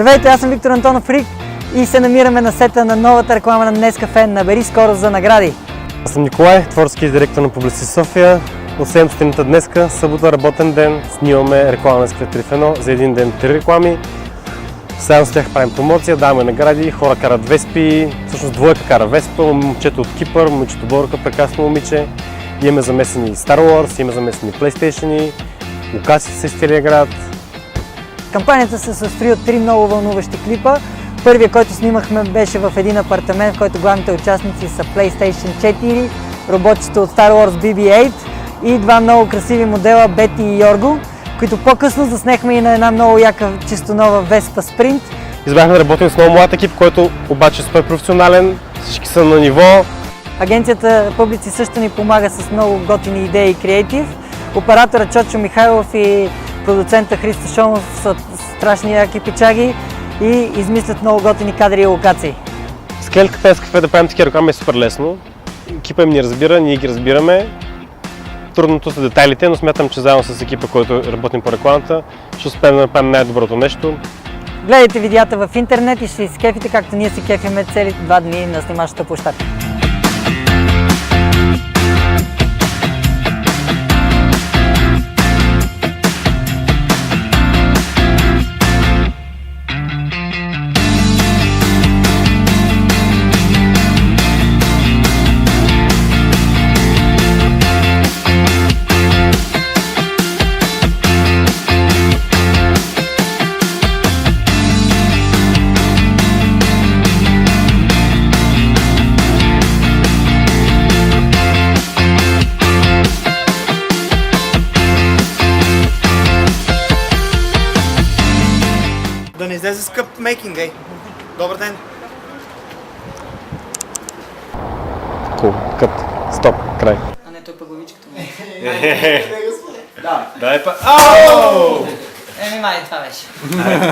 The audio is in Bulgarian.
Здравейте, аз съм Виктор Антонов Рик и се намираме на сета на новата реклама на Нескафе. Набери скорост за награди. Аз съм Николай, творчески директор на Publicis София. От 7 сутринта днеска, събота, работен ден, снимаме реклама на Нескафе 3 в 1. За един ден 3 реклами. Сега с тях правим промоция, даваме награди, хора карат веспи, всъщност двойка кара веспа, момчето от Кипър, момичето Борка, прекрасно момиче. Имаме замесени Star Wars, имаме замесени PlayStation, локации с изцелия град. Кампанията се състои от 3 много вълнуващи клипа. Първият, който снимахме, беше в един апартамент, в който главните участници са PlayStation 4, роботчето от Star Wars BB-8 и два много красиви модела Бети и Йорго, които по-късно заснехме и на една много яка, чисто нова Vespa Sprint. Избрахме да работим с много млад екип, който обаче е супер професионален, всички са на ниво. Агенцията Publicis също ни помага с много готини идеи и креатив. Оператора Чочо Михайлов и продуцента Христо Шомов са страшни яки пичаги и измислят много готини кадри и локации. С клетката Нескафе да правим такива реклами е супер лесно. Екипа им ни разбира, ние ги разбираме. Трудното са детайлите, но смятам, че заедно с екипа, който работим по рекламата, ще успеем да направим най-доброто нещо. Гледайте видеята в интернет и ще се изкефите, както ние се кефиме целите 2 дни на снимачната площадка. Да не излезе скъп мейкинг, ей. Добър ден. Кул, кът, стоп, край. А не, той па главичката му. Дай па. Ау! Еми, май, това беше.